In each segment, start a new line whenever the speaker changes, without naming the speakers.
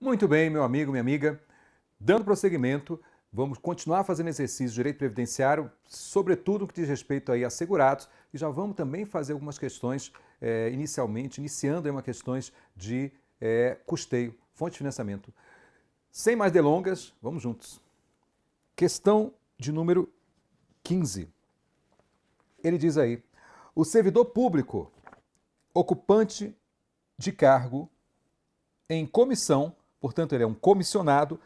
Muito bem, meu amigo, minha amiga. Dando prosseguimento, vamos continuar fazendo exercícios de direito previdenciário, sobretudo no que diz respeito aí a segurados, e já vamos também fazer algumas questões, iniciando aí questões de custeio, fonte de financiamento. Sem mais delongas, vamos juntos. Questão de número 15. Ele diz aí: o servidor público, ocupante de cargo em comissão, portanto ele é um comissionado,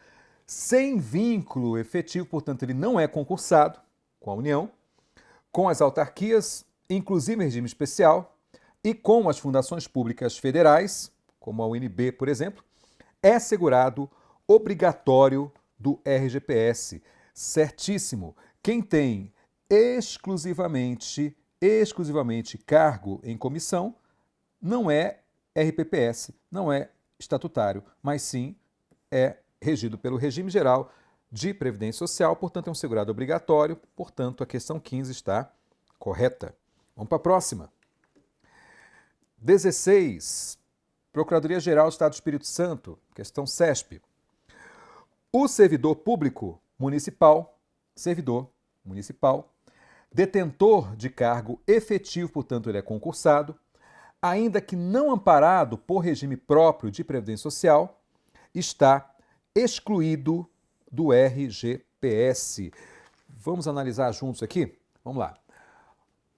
sem vínculo efetivo, portanto ele não é concursado com a União, com as autarquias, inclusive em regime especial, e com as fundações públicas federais, como a UNB, por exemplo, é segurado obrigatório do RGPS. Certíssimo. Quem tem exclusivamente cargo em comissão não é RPPS, não é estatutário, mas sim é regido pelo regime geral de previdência social, portanto é um segurado obrigatório, portanto a questão 15 está correta. Vamos para a próxima. 16. Procuradoria-Geral do Estado do Espírito Santo, questão CESP. O servidor público municipal, detentor de cargo efetivo, portanto ele é concursado, ainda que não amparado por regime próprio de previdência social, está excluído do RGPS. Vamos analisar juntos aqui? Vamos lá.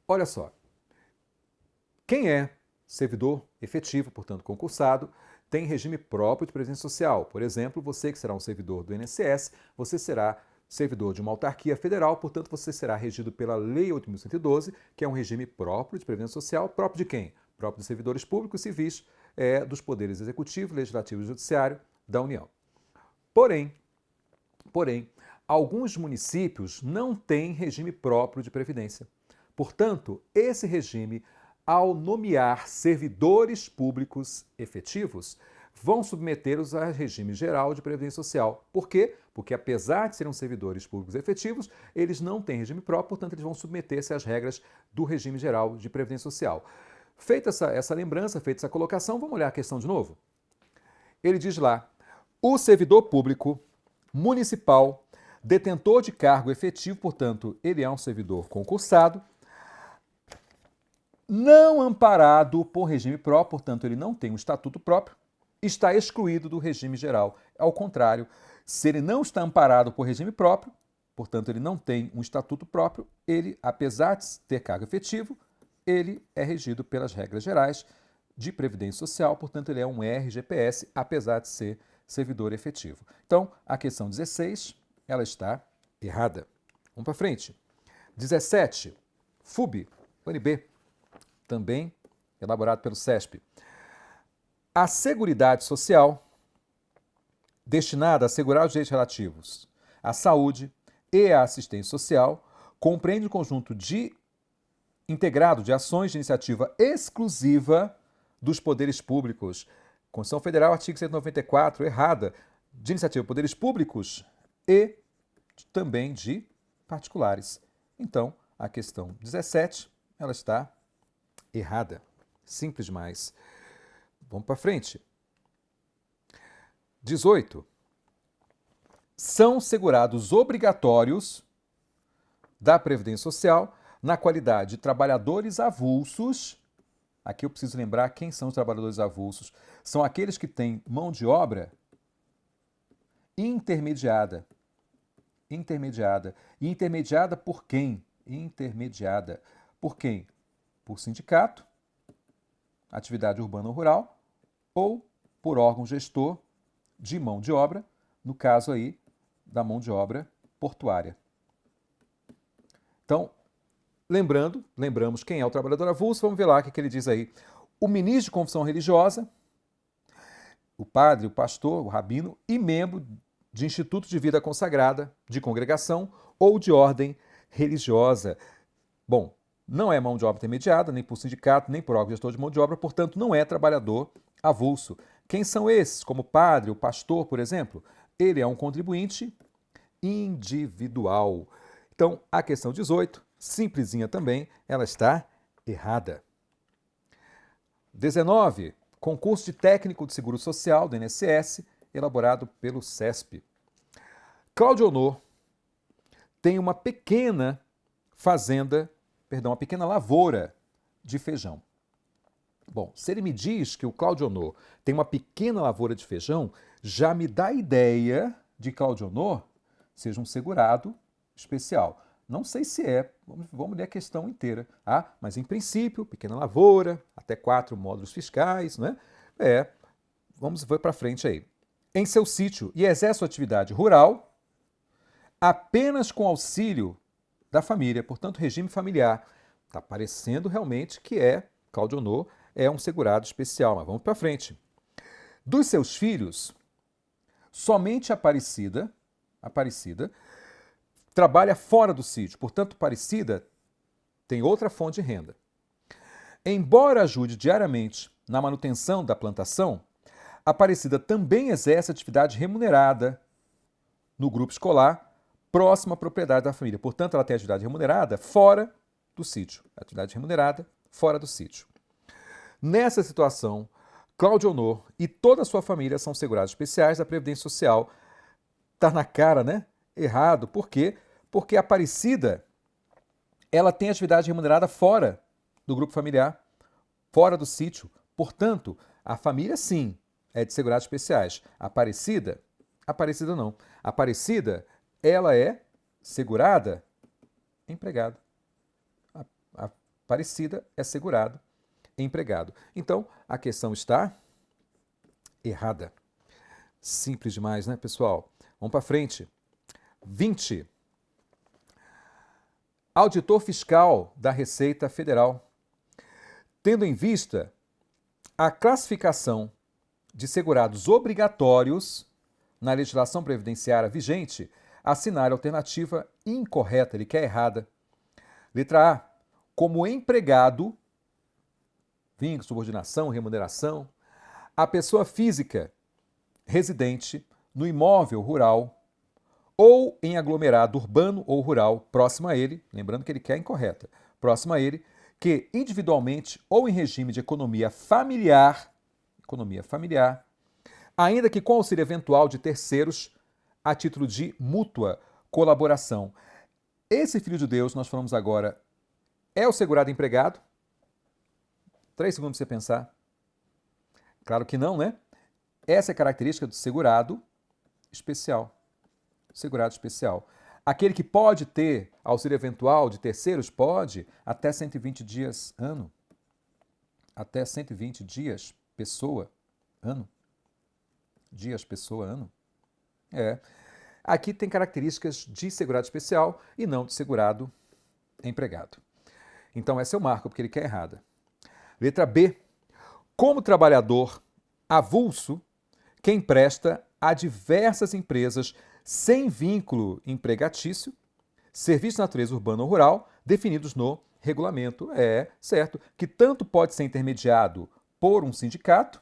Olha só. Quem é servidor efetivo, portanto concursado, tem regime próprio de previdência social. Por exemplo, você que será um servidor do INSS, você será servidor de uma autarquia federal, portanto você será regido pela Lei 8.112, que é um regime próprio de previdência social. Próprio de quem? Próprio dos servidores públicos civis, dos poderes executivo, legislativo e judiciário da União. Porém, alguns municípios não têm regime próprio de previdência. Portanto, esse regime, ao nomear servidores públicos efetivos, vão submetê-los a regime geral de previdência social. Por quê? Porque apesar de serem servidores públicos efetivos, eles não têm regime próprio, portanto eles vão submeter-se às regras do regime geral de previdência social. Feita essa lembrança, feita essa colocação, vamos olhar a questão de novo? Ele diz lá: o servidor público municipal, detentor de cargo efetivo, portanto, ele é um servidor concursado, não amparado por regime próprio, portanto, ele não tem um estatuto próprio, está excluído do regime geral. Ao contrário, se ele não está amparado por regime próprio, portanto, ele não tem um estatuto próprio, ele, apesar de ter cargo efetivo, ele é regido pelas regras gerais de previdência social, portanto, ele é um RGPS, apesar de ser servidor efetivo. Então, a questão 16, ela está errada. Vamos para frente. 17, FUB, UNB, também elaborado pelo CESP. A Seguridade Social, destinada a assegurar os direitos relativos à saúde e à assistência social, compreende um conjunto integrado de ações de iniciativa exclusiva dos poderes públicos. Constituição Federal, artigo 194, errada, de iniciativa de poderes públicos e também de particulares. Então, a questão 17, ela está errada. Simples demais. Vamos para frente. 18. São segurados obrigatórios da Previdência Social na qualidade de trabalhadores avulsos. Aqui eu preciso lembrar quem são os trabalhadores avulsos. São aqueles que têm mão de obra intermediada. E intermediada por quem? Intermediada por quem? Por sindicato, atividade urbana ou rural, ou por órgão gestor de mão de obra, no caso aí da mão de obra portuária. Então, lembramos quem é o trabalhador avulso, vamos ver lá o que ele diz aí. O ministro de confissão religiosa, o padre, o pastor, o rabino e membro de instituto de vida consagrada, de congregação ou de ordem religiosa. Bom, não é mão de obra intermediada, nem por sindicato, nem por órgão gestor de mão de obra, portanto não é trabalhador avulso. Quem são esses? Como o padre, o pastor, por exemplo? Ele é um contribuinte individual. Então, a questão 18, simplesinha também, ela está errada. 19. Concurso de técnico de seguro social do INSS, elaborado pelo CESP. Cláudio Honor tem uma pequena uma pequena lavoura de feijão. Bom, se ele me diz que o Cláudio Honor tem uma pequena lavoura de feijão, já me dá a ideia de Cláudio Honor seja um segurado especial. Não sei se é, vamos ler a questão inteira, mas em princípio, pequena lavoura, até 4 módulos fiscais, né? Vamos ver para frente aí. Em seu sítio e exerce sua atividade rural apenas com auxílio da família, portanto, regime familiar. Está parecendo realmente que Cláudio Honor é um segurado especial, mas vamos para frente. Dos seus filhos, somente Aparecida trabalha fora do sítio, portanto, Aparecida tem outra fonte de renda. Embora ajude diariamente na manutenção da plantação, Aparecida também exerce atividade remunerada no grupo escolar próximo à propriedade da família. Portanto, ela tem atividade remunerada fora do sítio. Atividade remunerada fora do sítio. Nessa situação, Cláudio Honor e toda a sua família são segurados especiais da Previdência Social. Tá na cara, né? Errado. Por quê? Porque a Aparecida, ela tem atividade remunerada fora do grupo familiar, fora do sítio. Portanto, a família, sim, é de segurados especiais. Aparecida não. Aparecida, ela é segurada empregado. A Aparecida é segurado empregado. Então, a questão está errada. Simples demais, né, pessoal? Vamos para frente. 20. Auditor fiscal da Receita Federal. Tendo em vista a classificação de segurados obrigatórios na legislação previdenciária vigente, assinar a alternativa incorreta, ele quer errada. Letra A. Como empregado, vínculo, subordinação, remuneração, a pessoa física residente no imóvel rural ou em aglomerado urbano ou rural próximo a ele, lembrando que ele quer incorreta, próximo a ele, que individualmente ou em regime de economia familiar, ainda que com auxílio eventual de terceiros, a título de mútua colaboração. Esse filho de Deus, nós falamos agora, é o segurado empregado? 3 segundos para você pensar. Claro que não, né? Essa é a característica do segurado especial. Segurado especial. Aquele que pode ter auxílio eventual de terceiros, pode, até 120 dias ano. Até 120 dias, pessoa, ano. Dias, pessoa, ano. Aqui tem características de segurado especial e não de segurado empregado. Então, essa eu marco porque ele quer errada. Letra B. Como trabalhador avulso, que empresta a diversas empresas sem vínculo empregatício, serviços de natureza urbana ou rural, definidos no regulamento. Certo, que tanto pode ser intermediado por um sindicato,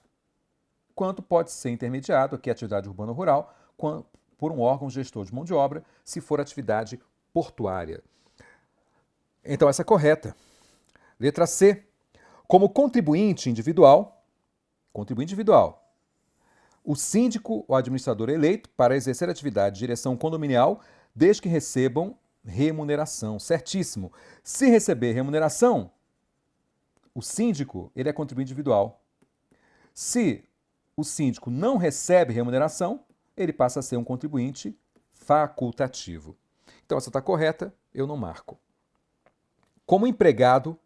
quanto pode ser intermediado, aqui atividade urbana ou rural, por um órgão gestor de mão de obra, se for atividade portuária. Então, essa é correta. Letra C. Como contribuinte individual, o síndico ou administrador eleito para exercer atividade de direção condominial, desde que recebam remuneração. Certíssimo. Se receber remuneração, o síndico ele é contribuinte individual. Se o síndico não recebe remuneração, ele passa a ser um contribuinte facultativo. Então, essa está correta, eu não marco. Como empregado,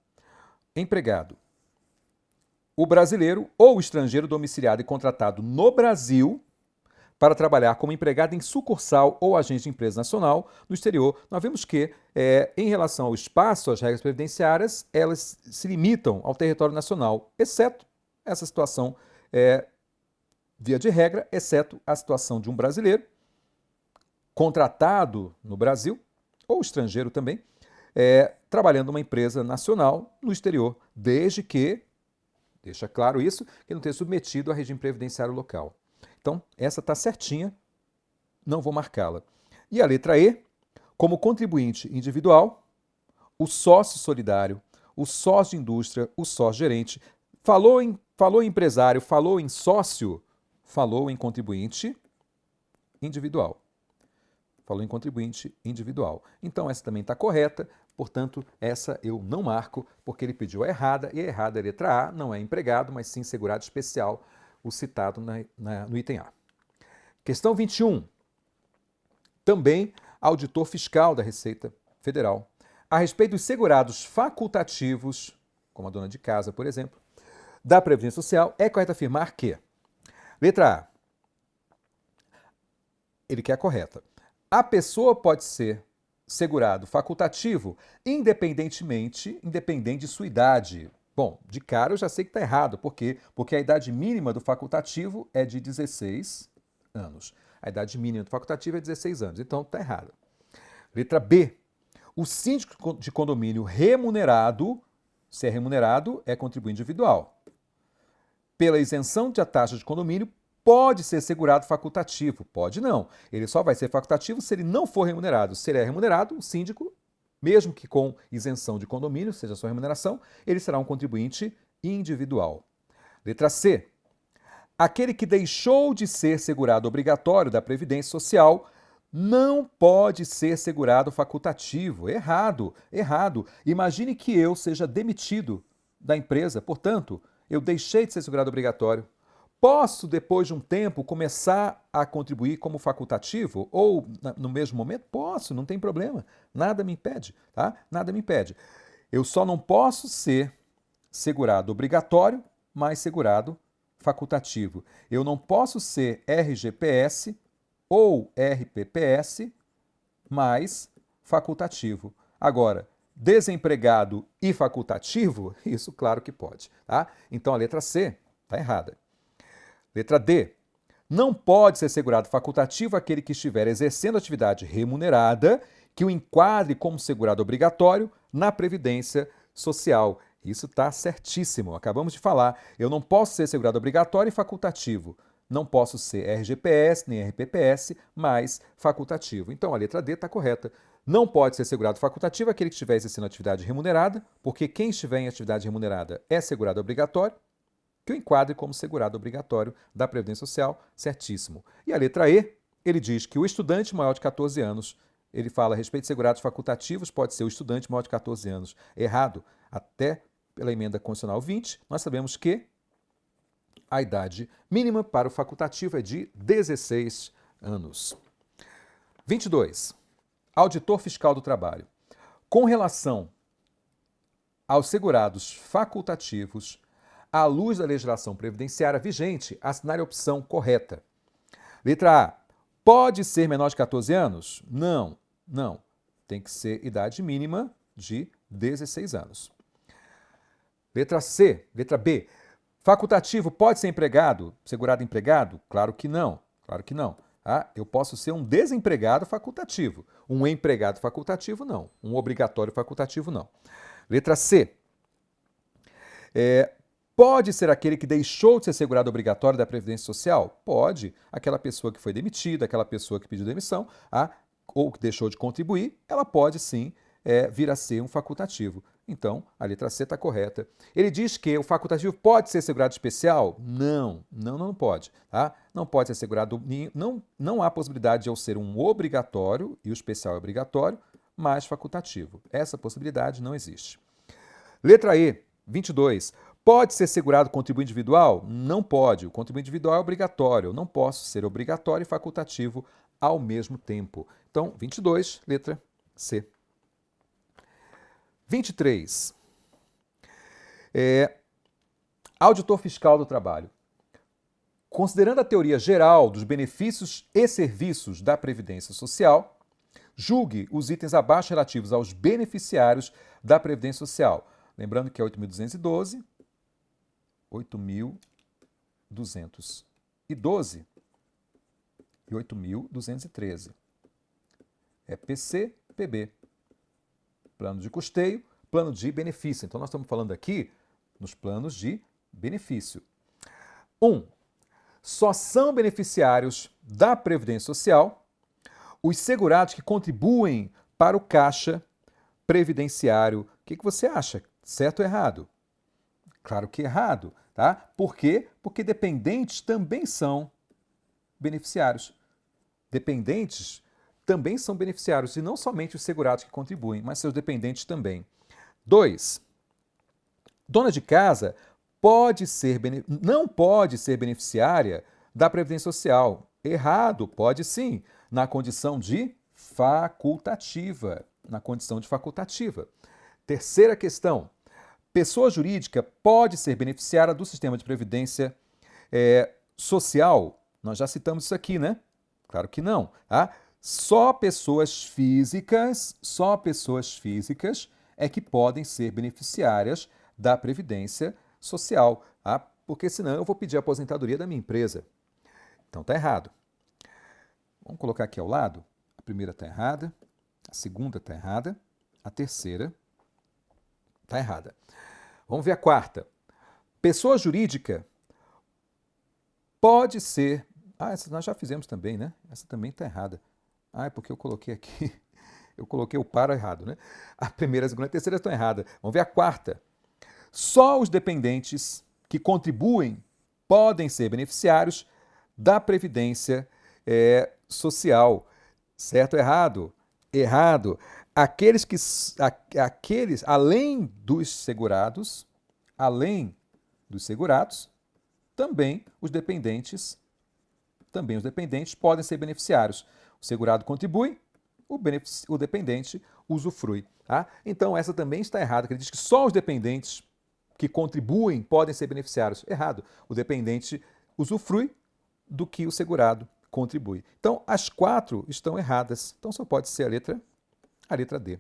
o brasileiro ou o estrangeiro domiciliado e contratado no Brasil para trabalhar como empregado em sucursal ou agente de empresa nacional no exterior. Nós vemos que, em relação ao espaço, as regras previdenciárias, elas se limitam ao território nacional, exceto essa situação, via de regra, exceto a situação de um brasileiro contratado no Brasil, ou estrangeiro também, trabalhando numa empresa nacional no exterior, desde que, deixa claro isso, que não tenha submetido a regime previdenciário local. Então, essa está certinha, não vou marcá-la. E a letra E, como contribuinte individual, o sócio solidário, o sócio de indústria, o sócio gerente. Falou em empresário, falou em sócio, falou em contribuinte individual. Falou em contribuinte individual. Então, essa também está correta, portanto, essa eu não marco, porque ele pediu a errada, e a errada é a letra A, não é empregado, mas sim segurado especial, o citado no item A. Questão 21. Também auditor fiscal da Receita Federal. A respeito dos segurados facultativos, como a dona de casa, por exemplo, da Previdência Social, é correto afirmar que, letra A, ele quer a correta. A pessoa pode ser segurado facultativo independente de sua idade. Bom, de cara eu já sei que está errado. Por quê? Porque a idade mínima do facultativo é de 16 anos. A idade mínima do facultativo é 16 anos. Então está errado. Letra B. O síndico de condomínio remunerado, se é remunerado, é contribuinte individual. Pela isenção da taxa de condomínio, pode ser segurado facultativo. Pode não. Ele só vai ser facultativo se ele não for remunerado. Se ele é remunerado, o síndico, mesmo que com isenção de condomínio, seja a sua remuneração, ele será um contribuinte individual. Letra C. Aquele que deixou de ser segurado obrigatório da Previdência Social não pode ser segurado facultativo. Errado, errado. Imagine que eu seja demitido da empresa, portanto, eu deixei de ser segurado obrigatório. Posso, depois de um tempo, começar a contribuir como facultativo? Ou no mesmo momento? Posso, não tem problema. Nada me impede, tá? Nada me impede. Eu só não posso ser segurado obrigatório, mas segurado facultativo. Eu não posso ser RGPS ou RPPS, mais facultativo. Agora, desempregado e facultativo, isso claro que pode, tá? Então a letra C está errada. Letra D. Não pode ser segurado facultativo aquele que estiver exercendo atividade remunerada que o enquadre como segurado obrigatório na Previdência Social. Isso está certíssimo. Acabamos de falar. Eu não posso ser segurado obrigatório e facultativo. Não posso ser RGPS nem RPPS, mas facultativo. Então a letra D está correta. Não pode ser segurado facultativo aquele que estiver exercendo atividade remunerada, porque quem estiver em atividade remunerada é segurado obrigatório, que o enquadre como segurado obrigatório da Previdência Social, certíssimo. E a letra E, ele diz que o estudante maior de 14 anos, ele fala a respeito de segurados facultativos, pode ser o estudante maior de 14 anos. Errado. Até pela emenda constitucional 20, nós sabemos que a idade mínima para o facultativo é de 16 anos. 22. Auditor fiscal do trabalho. Com relação aos segurados facultativos, à luz da legislação previdenciária vigente, assinar a opção correta. Letra A. Pode ser menor de 14 anos? Não, não. Tem que ser idade mínima de 16 anos. Letra C. Letra B. Facultativo pode ser empregado? Segurado empregado? Claro que não. Claro que não. Eu posso ser um desempregado facultativo. Um empregado facultativo, não. Um obrigatório facultativo, não. Letra C. Pode ser aquele que deixou de ser segurado obrigatório da Previdência Social? Pode. Aquela pessoa que foi demitida, aquela pessoa que pediu demissão, ou que deixou de contribuir, ela pode sim vir a ser um facultativo. Então, a letra C está correta. Ele diz que o facultativo pode ser segurado especial? Não, não pode. Tá? Não pode ser segurado, não há possibilidade de eu ser um obrigatório, e o especial é obrigatório, mas facultativo. Essa possibilidade não existe. Letra E, 22. Pode ser segurado contribuinte individual? Não pode. O contribuinte individual é obrigatório. Eu não posso ser obrigatório e facultativo ao mesmo tempo. Então, 22, letra C. 23. Auditor fiscal do trabalho. Considerando a teoria geral dos benefícios e serviços da Previdência Social, julgue os itens abaixo relativos aos beneficiários da Previdência Social. Lembrando que é 8.212, 8.212 e 8.213. É PC, PB. Plano de custeio, plano de benefício. Então, nós estamos falando aqui nos planos de benefício. 1. Só são beneficiários da Previdência Social os segurados que contribuem para o caixa previdenciário. O que você acha? Certo ou errado? Claro que errado, tá? Por quê? Porque dependentes também são beneficiários. Dependentes também são beneficiários, e não somente os segurados que contribuem, mas seus dependentes também. 2. Dona de casa não pode ser beneficiária da Previdência Social. Errado, pode sim, na condição de facultativa. Na condição de facultativa. Terceira questão. Pessoa jurídica pode ser beneficiária do sistema de previdência social. Nós já citamos isso aqui, né? Claro que não. Tá? Só pessoas físicas é que podem ser beneficiárias da Previdência Social, tá? Porque senão eu vou pedir a aposentadoria da minha empresa. Então tá errado. Vamos colocar aqui ao lado. A primeira está errada, a segunda está errada, a terceira está errada. Vamos ver a quarta. Pessoa jurídica pode ser... essa nós já fizemos também, né? Essa também está errada. É porque eu coloquei aqui... Eu coloquei o para errado, né? A primeira, a segunda e a terceira estão erradas. Vamos ver a quarta. Só os dependentes que contribuem podem ser beneficiários da Previdência Social. Certo ou errado? Errado. Aqueles, além dos segurados, também os dependentes podem ser beneficiários. O segurado contribui, o dependente usufrui. Tá? Então, essa também está errada, que ele diz que só os dependentes que contribuem podem ser beneficiários. Errado. O dependente usufrui do que o segurado contribui. Então, as 4 estão erradas. Então, só pode ser a letra D.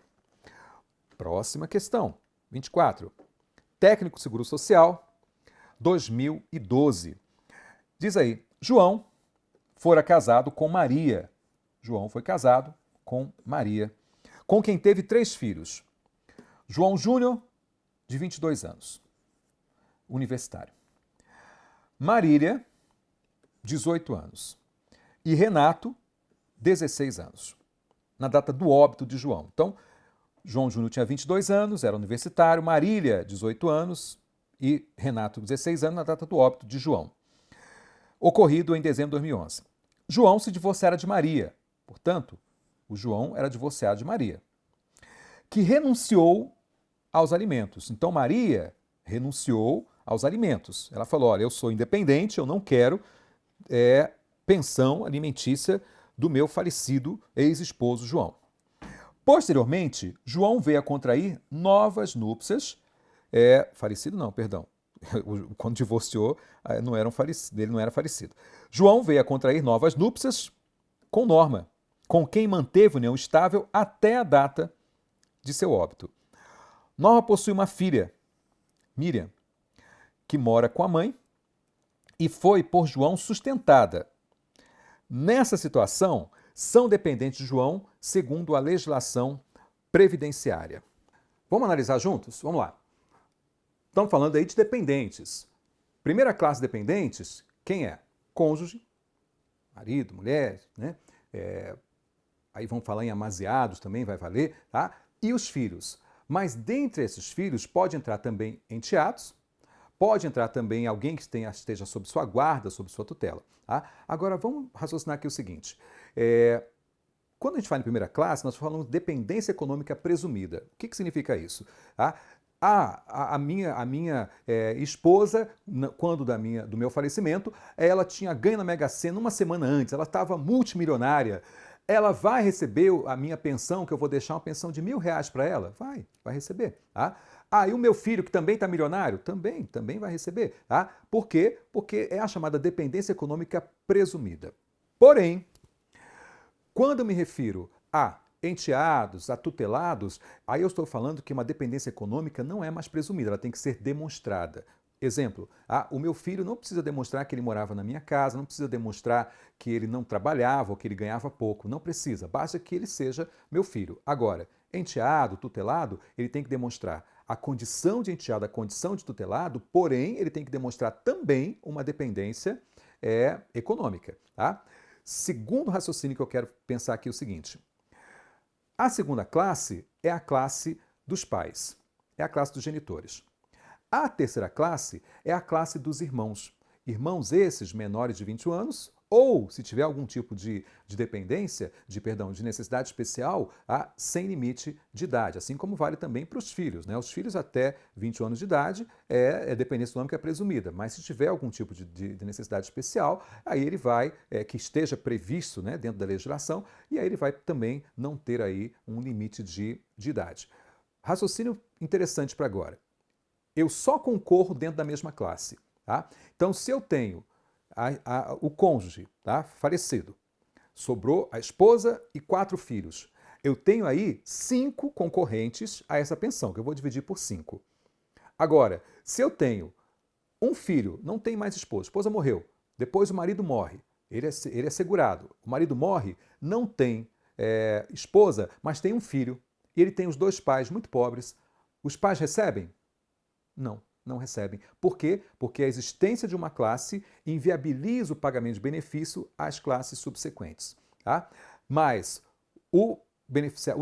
Próxima questão, 24. Técnico Seguro Social, 2012. Diz aí, João fora casado com Maria. João foi casado com Maria, com quem teve 3 filhos. João Júnior, de 22 anos, universitário. Marília, 18 anos. E Renato, 16 anos, na data do óbito de João. Então, João Júnior tinha 22 anos, era universitário, Marília, 18 anos, e Renato, 16 anos, na data do óbito de João. Ocorrido em dezembro de 2011. João se divorciara de Maria, portanto, o João era divorciado de Maria, que renunciou aos alimentos. Então, Maria renunciou aos alimentos. Ela falou, olha, eu sou independente, eu não quero pensão alimentícia do meu falecido ex-esposo João. Posteriormente, João veio a contrair novas núpcias. Falecido não, perdão. Quando divorciou, ele não era falecido. João veio a contrair novas núpcias com Norma, com quem manteve união estável até a data de seu óbito. Norma possui uma filha, Miriam, que mora com a mãe e foi por João sustentada. Nessa situação, são dependentes de João segundo a legislação previdenciária. Vamos analisar juntos? Vamos lá. Estamos falando aí de dependentes. Primeira classe de dependentes, quem é? Cônjuge, marido, mulher, né? Aí vamos falar em amaziados também, vai valer, tá? E os filhos. Mas dentre esses filhos pode entrar também enteados, pode entrar também alguém que esteja sob sua guarda, sob sua tutela. Tá? Agora vamos raciocinar aqui o seguinte. Quando a gente fala em primeira classe, nós falamos de dependência econômica presumida. O que significa isso? Tá? A minha esposa, quando do meu falecimento, ela tinha ganho na Mega Sena uma semana antes, ela estava multimilionária. Ela vai receber a minha pensão, que eu vou deixar uma pensão de R$1.000 para ela? Vai receber. Tá? E o meu filho, que também está milionário? Também vai receber. Tá? Por quê? Porque é a chamada dependência econômica presumida. Porém, quando eu me refiro a enteados, a tutelados, aí eu estou falando que uma dependência econômica não é mais presumida, ela tem que ser demonstrada. Exemplo, o meu filho não precisa demonstrar que ele morava na minha casa, não precisa demonstrar que ele não trabalhava ou que ele ganhava pouco, não precisa, basta que ele seja meu filho. Agora, enteado, tutelado, ele tem que demonstrar a condição de enteado, a condição de tutelado, porém, ele tem que demonstrar também uma dependência econômica. Tá? Segundo raciocínio que eu quero pensar aqui é o seguinte, a segunda classe é a classe dos pais, é a classe dos genitores. A terceira classe é a classe dos irmãos. Irmãos esses menores de 21 anos ou, se tiver algum tipo de dependência, de necessidade especial, sem limite de idade. Assim como vale também para os filhos, né? Os filhos até 20 anos de idade é dependência econômica presumida, mas se tiver algum tipo de necessidade especial, aí ele vai, que esteja previsto, né, dentro da legislação, e aí ele vai também não ter aí um limite de idade. Raciocínio interessante para agora. Eu só concorro dentro da mesma classe. Tá? Então, se eu tenho o cônjuge, tá, falecido, sobrou a esposa e 4 filhos, eu tenho aí 5 concorrentes a essa pensão, que eu vou dividir por 5. Agora, se eu tenho um filho, não tem mais esposa, a esposa morreu, depois o marido morre, ele é segurado, o marido morre, não tem esposa, mas tem um filho, e ele tem os 2 pais muito pobres, os pais recebem? Não recebem. Por quê? Porque a existência de uma classe inviabiliza o pagamento de benefício às classes subsequentes. Tá? Mas o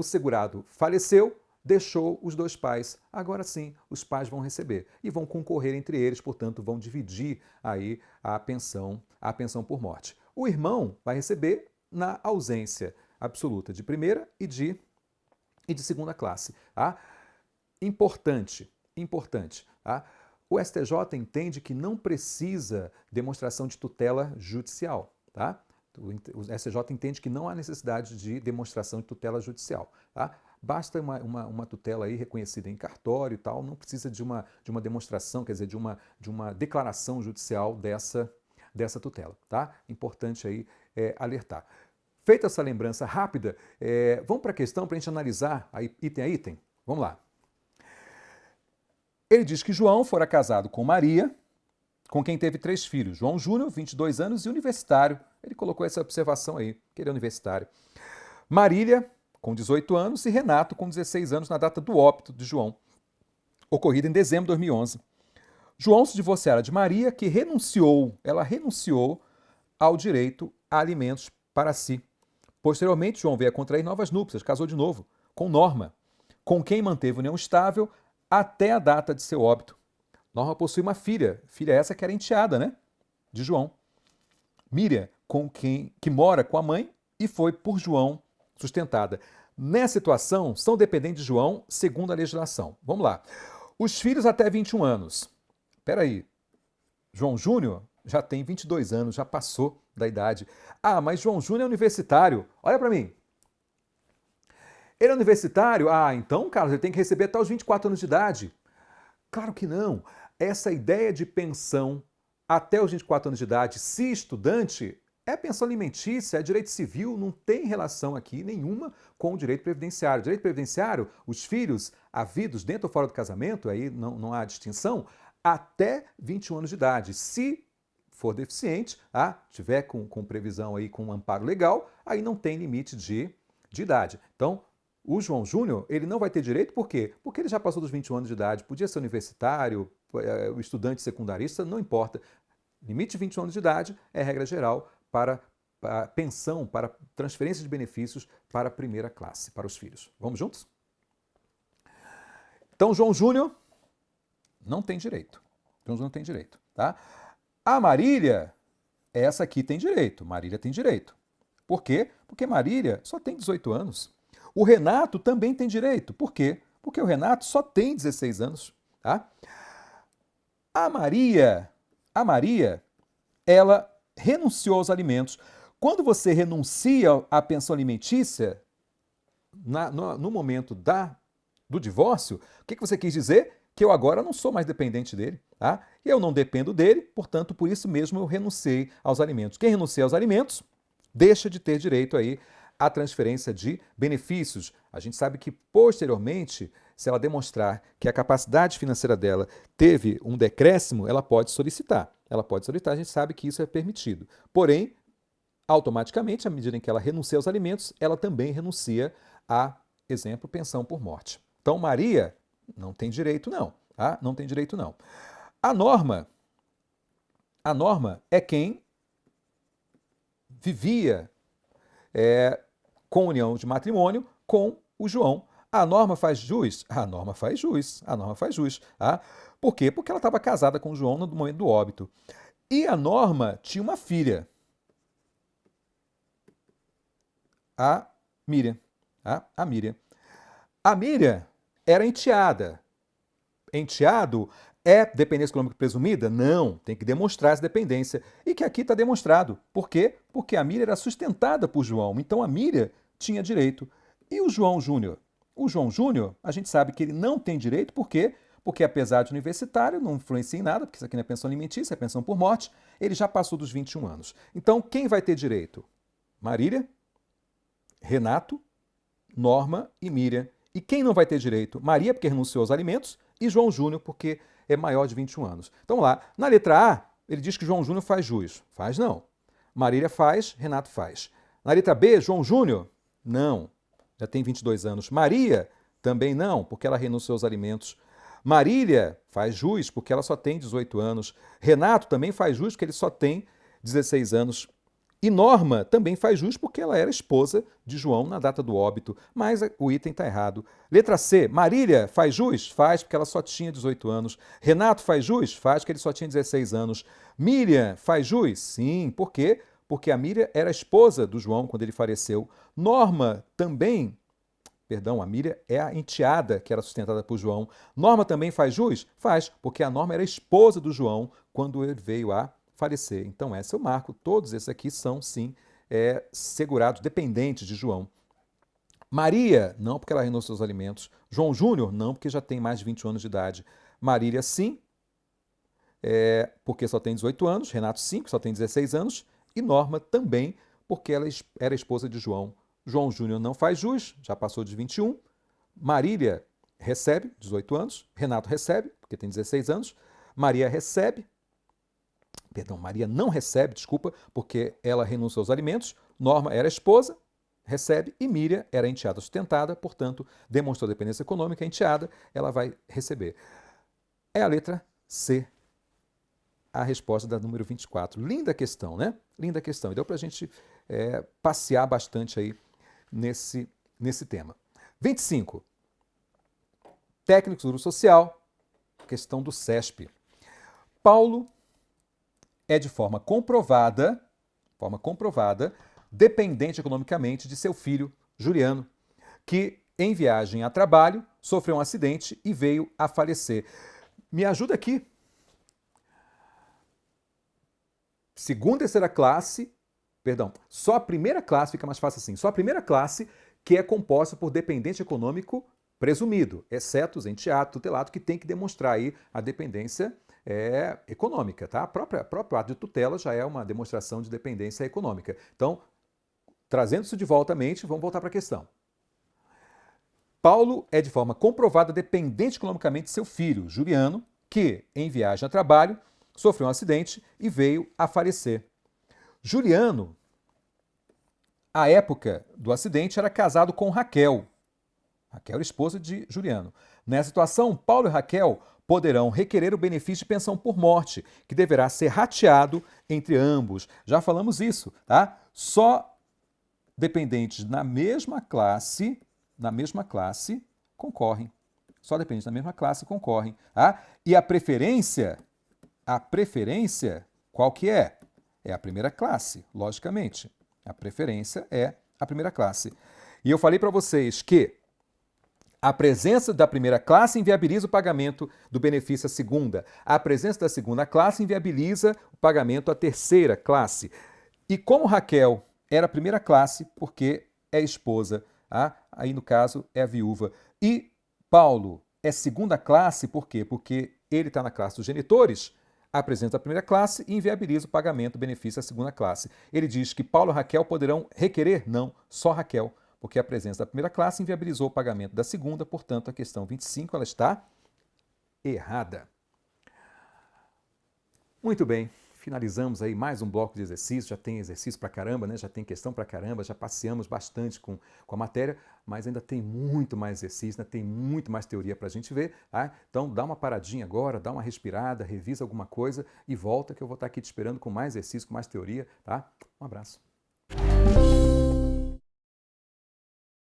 segurado faleceu, deixou os 2 pais. Agora sim, os pais vão receber e vão concorrer entre eles, portanto, vão dividir aí a pensão por morte. O irmão vai receber na ausência absoluta de primeira e de segunda classe. Tá? Importante. Tá? O STJ entende que não precisa demonstração de tutela judicial. Tá? O STJ entende que não há necessidade de demonstração de tutela judicial. Tá? Basta uma tutela aí reconhecida em cartório e tal, não precisa de uma demonstração, quer dizer, de uma declaração judicial dessa tutela. Tá? Importante aí alertar. Feita essa lembrança rápida, vamos para a questão para a gente analisar aí, item a item? Vamos lá. Ele diz que João fora casado com Maria, com quem teve 3 filhos. João Júnior, 22 anos e universitário. Ele colocou essa observação aí, que ele é universitário. Marília, com 18 anos, e Renato, com 16 anos, na data do óbito de João, ocorrida em dezembro de 2011. João se divorciara de Maria, que ela renunciou ao direito a alimentos para si. Posteriormente, João veio a contrair novas núpcias, casou de novo, com Norma, com quem manteve união estável até a data de seu óbito. Norma possui uma filha essa que era enteada, né, de João. Miriam, que mora com a mãe e foi por João sustentada. Nessa situação, são dependentes de João, segundo a legislação. Vamos lá. Os filhos até 21 anos. Espera aí. João Júnior já tem 22 anos, já passou da idade. Ah, mas João Júnior é universitário. Olha para mim. Ele é universitário? Ah, então, Carlos, ele tem que receber até os 24 anos de idade. Claro que não. Essa ideia de pensão até os 24 anos de idade, se estudante, é pensão alimentícia, é direito civil, não tem relação aqui nenhuma com o direito previdenciário. Direito previdenciário, os filhos havidos dentro ou fora do casamento, aí não há distinção, até 21 anos de idade. Se for deficiente, tiver com previsão aí, com amparo legal, aí não tem limite de idade. Então, o João Júnior, ele não vai ter direito, por quê? Porque ele já passou dos 21 anos de idade, podia ser universitário, o estudante secundarista, não importa. Limite de 21 anos de idade é regra geral para pensão, para transferência de benefícios para a primeira classe, para os filhos. Vamos juntos? Então, João Júnior não tem direito. João Júnior não tem direito, tá? A Marília, essa aqui tem direito. Marília tem direito. Por quê? Porque Marília só tem 18 anos. O Renato também tem direito. Por quê? Porque o Renato só tem 16 anos. Tá? A Maria, ela renunciou aos alimentos. Quando você renuncia à pensão alimentícia, no momento do divórcio, o que você quis dizer? Que eu agora não sou mais dependente dele. Tá? Eu não dependo dele, portanto, por isso mesmo eu renunciei aos alimentos. Quem renuncia aos alimentos deixa de ter direito aí a transferência de benefícios. A gente sabe que, posteriormente, se ela demonstrar que a capacidade financeira dela teve um decréscimo, ela pode solicitar. A gente sabe que isso é permitido. Porém, automaticamente, à medida em que ela renuncia aos alimentos, ela também renuncia a, exemplo, pensão por morte. Então, Maria não tem direito não, tá? Não tem direito não. A Norma é quem vivia com união de matrimônio com o João. A Norma faz jus? A Norma faz jus. Tá? Por quê? Porque ela estava casada com o João no momento do óbito. E a Norma tinha uma filha. a Miriam. Tá? A Miriam. A Miriam era enteada. Enteado é dependência econômica presumida? Não, tem que demonstrar essa dependência. E que aqui está demonstrado. Por quê? Porque a Miriam era sustentada por João. Então a Miriam tinha direito. E o João Júnior? O João Júnior, a gente sabe que ele não tem direito, por quê? Porque apesar de universitário, não influencia em nada, porque isso aqui não é pensão alimentícia, é pensão por morte, ele já passou dos 21 anos. Então, quem vai ter direito? Marília, Renato, Norma e Miriam. E quem não vai ter direito? Maria, porque renunciou aos alimentos, e João Júnior, porque é maior de 21 anos. Então, vamos lá. Na letra A, ele diz que João Júnior faz jus. Faz não. Marília faz, Renato faz. Na letra B, João Júnior? Não. Já tem 22 anos. Maria? Também não, porque ela renunciou aos alimentos. Marília faz jus, porque ela só tem 18 anos. Renato também faz jus, porque ele só tem 16 anos. E Norma também faz jus, porque ela era esposa de João na data do óbito. Mas o item está errado. Letra C, Marília faz jus? Faz, porque ela só tinha 18 anos. Renato faz jus? Faz, porque ele só tinha 16 anos. Miriam faz jus? Sim, por quê? Porque a Miriam era esposa do João quando ele faleceu. Norma também, a Miriam é a enteada que era sustentada por João. Norma também faz jus? Faz, porque a Norma era esposa do João quando ele veio a falecer. Então, esse é o marco. Todos esses aqui são, sim, segurados, dependentes de João. Maria, não, porque ela renunciou aos alimentos. João Júnior, não, porque já tem mais de 21 anos de idade. Marília, sim, porque só tem 18 anos. Renato, sim, porque só tem 16 anos. E Norma também, porque ela era esposa de João. João Júnior não faz jus, já passou de 21. Marília recebe, 18 anos. Renato recebe, porque tem 16 anos. Maria não recebe, desculpa, porque ela renunciou aos alimentos. Norma era esposa, recebe, e Miriam era enteada sustentada, portanto, demonstrou dependência econômica, enteada, ela vai receber. É a letra C, a resposta da número 24. Linda questão, né? Linda questão. E deu para a gente passear bastante aí nesse tema. 25. Técnico do social, questão do CESP. Paulo é de forma comprovada, dependente economicamente de seu filho, Juliano, que em viagem a trabalho sofreu um acidente e veio a falecer. Me ajuda aqui. Segunda e terceira classe, só a primeira classe fica mais fácil assim, só a primeira classe que é composta por dependente econômico presumido, exceto os enteado, tutelado, que tem que demonstrar aí a dependência econômica, tá? O próprio ato de tutela já é uma demonstração de dependência econômica. Então, trazendo isso de volta à mente, vamos voltar para a questão. Paulo é de forma comprovada dependente economicamente de seu filho, Juliano, que, em viagem a trabalho, sofreu um acidente e veio a falecer. Juliano, à época do acidente, era casado com Raquel. Raquel, esposa de Juliano. Nessa situação, Paulo e Raquel poderão requerer o benefício de pensão por morte, que deverá ser rateado entre ambos. Já falamos isso, tá? Só dependentes na mesma classe concorrem. Só dependentes da mesma classe concorrem, tá? E a preferência, qual que é? É a primeira classe, logicamente. A preferência é a primeira classe. E eu falei para vocês que a presença da primeira classe inviabiliza o pagamento do benefício à segunda. A presença da segunda classe inviabiliza o pagamento à terceira classe. E como Raquel era a primeira classe, porque é esposa, tá? Aí no caso é a viúva. E Paulo é segunda classe, por quê? Porque ele está na classe dos genitores, a presença da primeira classe e inviabiliza o pagamento do benefício à segunda classe. Ele diz que Paulo e Raquel poderão requerer? Não, só Raquel, porque a presença da primeira classe inviabilizou o pagamento da segunda, portanto, a questão 25 ela está errada. Muito bem, finalizamos aí mais um bloco de exercícios, já tem exercício pra caramba, né? Já tem questão pra caramba, já passeamos bastante com a matéria, mas ainda tem muito mais exercício, ainda tem muito mais teoria pra gente ver, tá? Então dá uma paradinha agora, dá uma respirada, revisa alguma coisa e volta que eu vou estar aqui te esperando com mais exercício, com mais teoria, tá? Um abraço.